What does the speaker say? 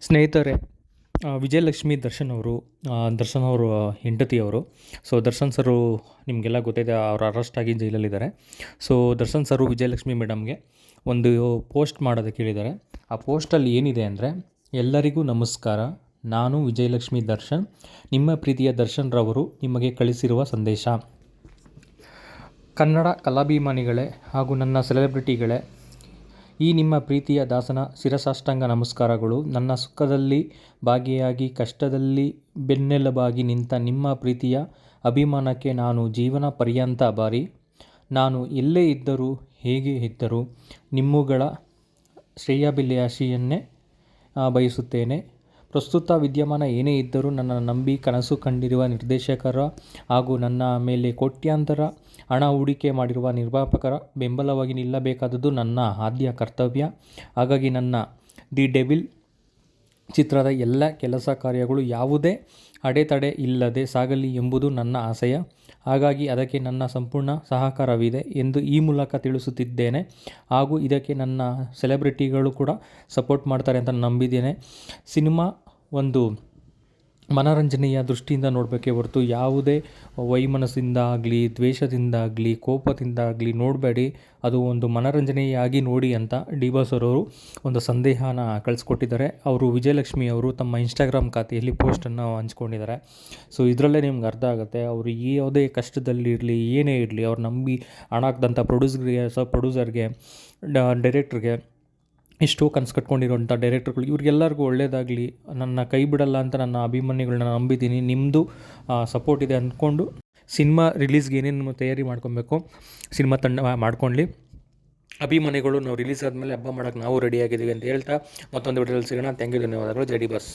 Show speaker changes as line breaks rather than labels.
ಸ್ನೇಹಿತರೆ, ವಿಜಯಲಕ್ಷ್ಮಿ ದರ್ಶನ್ ಅವರು ಹೆಂಡತಿಯವರು. ಸೊ ದರ್ಶನ್ ಸರು ನಿಮಗೆಲ್ಲ ಗೊತ್ತಿದೆ, ಅವರು ಅರೆಸ್ಟ್ ಆಗಿ ಜೈಲಲ್ಲಿದ್ದಾರೆ. ಸೊ ದರ್ಶನ್ ಸರು ವಿಜಯಲಕ್ಷ್ಮಿ ಮೇಡಮ್ಗೆ ಒಂದು ಪೋಸ್ಟ್ ಮಾಡೋದಕ್ಕೆ ಹೇಳಿದ್ದಾರೆ. ಆ ಪೋಸ್ಟಲ್ಲಿ ಏನಿದೆ ಅಂದರೆ, ಎಲ್ಲರಿಗೂ ನಮಸ್ಕಾರ, ನಾನು ವಿಜಯಲಕ್ಷ್ಮಿ ದರ್ಶನ್, ನಿಮ್ಮ ಪ್ರೀತಿಯ ದರ್ಶನ್ ರವರು ನಿಮಗೆ ಕಳಿಸಿರುವ ಸಂದೇಶ. ಕನ್ನಡ ಕಲಾಭಿಮಾನಿಗಳೇ ಹಾಗೂ ನನ್ನ ಸೆಲೆಬ್ರಿಟಿಗಳೇ, ಈ ನಿಮ್ಮ ಪ್ರೀತಿಯ ದಾಸನ ಶಿರಸಾಷ್ಟಾಂಗ ನಮಸ್ಕಾರಗಳು. ನನ್ನ ಸುಖದಲ್ಲಿ ಭಾಗಿಯಾಗಿ ಕಷ್ಟದಲ್ಲಿ ಬೆನ್ನೆಲುಬಾಗಿ ನಿಂತ ನಿಮ್ಮ ಪ್ರೀತಿಯ ಅಭಿಮಾನಕ್ಕೆ ನಾನು ಜೀವನ ಪರ್ಯಂತ ಆಭಾರಿ. ನಾನು ಎಲ್ಲೇ ಇದ್ದರೂ ಹೇಗೆ ಇದ್ದರೂ ನಿಮ್ಮುಗಳ ಶ್ರೇಯೋಭಿಲಾಷಿಯನ್ನೇ ಬಯಸುತ್ತೇನೆ. ಪ್ರಸ್ತುತ ವಿದ್ಯಮಾನ ಏನೇ ಇದ್ದರೂ ನನ್ನ ನಂಬಿ ಕನಸು ಕಂಡಿರುವ ನಿರ್ದೇಶಕರ ಹಾಗೂ ನನ್ನ ಮೇಲೆ ಕೋಟ್ಯಾಂತರ ಹಣ ಹೂಡಿಕೆ ಮಾಡಿರುವ ನಿರ್ಮಾಪಕರ ಬೆಂಬಲವಾಗಿ ನಿಲ್ಲಬೇಕಾದುದು ನನ್ನ ಆದ್ಯ ಕರ್ತವ್ಯ. ಹಾಗಾಗಿ ನನ್ನ ದಿ ಡೆವಿಲ್ ಚಿತ್ರದ ಎಲ್ಲ ಕೆಲಸ ಕಾರ್ಯಗಳು ಯಾವುದೇ ಅಡೆತಡೆ ಇಲ್ಲದೆ ಸಾಗಲಿ ಎಂಬುದು ನನ್ನ ಆಶಯ. ಹಾಗಾಗಿ ಅದಕ್ಕೆ ನನ್ನ ಸಂಪೂರ್ಣ ಸಹಕಾರವಿದೆ ಎಂದು ಈ ಮೂಲಕ ತಿಳಿಸುತ್ತಿದ್ದೇನೆ. ಹಾಗೂ ಇದಕ್ಕೆ ನನ್ನ ಸೆಲೆಬ್ರಿಟಿಗಳು ಕೂಡ ಸಪೋರ್ಟ್ ಮಾಡ್ತಾರೆ ಅಂತ ನಂಬಿದ್ದೇನೆ. ಸಿನಿಮಾ ಒಂದು ಮನರಂಜನೆಯ ದೃಷ್ಟಿಯಿಂದ ನೋಡಬೇಕೇ ಹೊರತು ಯಾವುದೇ ವೈಮನಸ್ಸಿಂದ ಆಗಲಿ, ದ್ವೇಷದಿಂದ ಕೋಪದಿಂದ ನೋಡಬೇಡಿ. ಅದು ಒಂದು ಮನರಂಜನೆಯಾಗಿ ನೋಡಿ ಅಂತ ಡಿ ಬಾಸ್ ಅವರು ಒಂದು ಸಂದೇಹನ ಕಳಿಸ್ಕೊಟ್ಟಿದ್ದಾರೆ. ಅವರು ವಿಜಯಲಕ್ಷ್ಮಿ ಅವರು ತಮ್ಮ ಇನ್ಸ್ಟಾಗ್ರಾಮ್ ಖಾತೆಯಲ್ಲಿ ಪೋಸ್ಟನ್ನು ಹಂಚ್ಕೊಂಡಿದ್ದಾರೆ. ಸೊ ಇದರಲ್ಲೇ ನಿಮ್ಗೆ ಅರ್ಥ ಆಗುತ್ತೆ, ಅವರು ಯಾವುದೇ ಕಷ್ಟದಲ್ಲಿರಲಿ, ಏನೇ ಇರಲಿ, ಅವ್ರು ನಂಬಿ ಹಣ ಹಾಕಿದಂಥ ಪ್ರೊಡ್ಯೂಸರ್ಗೆ, ಡೈರೆಕ್ಟ್ರಿಗೆ, ಇಷ್ಟು ಕನಸು ಕಟ್ಕೊಂಡಿರೋಂಥ ಡೈರೆಕ್ಟರ್ಗಳು, ಇವ್ರಿಗೆಲ್ಲರಿಗೂ ಒಳ್ಳೆಯದಾಗಲಿ, ನನ್ನ ಕೈ ಬಿಡಲ್ಲ ಅಂತ ನನ್ನ ಅಭಿಮಾನಿಗಳನ್ನ ನಂಬಿದ್ದೀನಿ. ನಿಮ್ಮದು ಸಪೋರ್ಟ್ ಇದೆ ಅಂದ್ಕೊಂಡು ಸಿನಿಮಾ ರಿಲೀಸ್ಗೆ ಏನೇನು ತಯಾರಿ ಮಾಡ್ಕೊಬೇಕು, ಸಿನಿಮಾ ತಂಡ ಮಾಡ್ಕೊಳ್ಳಿ. ಅಭಿಮಾನಿಗಳು ನಾವು ರಿಲೀಸ್ ಆದಮೇಲೆ ಹಬ್ಬ ಮಾಡೋಕ್ಕೆ ನಾವು ರೆಡಿಯಾಗಿದ್ದೀವಿ ಅಂತ ಹೇಳ್ತಾ ಮತ್ತೊಂದು ವಿಡಿಯೋದಲ್ಲಿ ಸಿಗೋಣ. ಥ್ಯಾಂಕ್ ಯು, ಧನ್ಯವಾದಗಳು. ಜೈ ಡಿ ಬಾಸ್.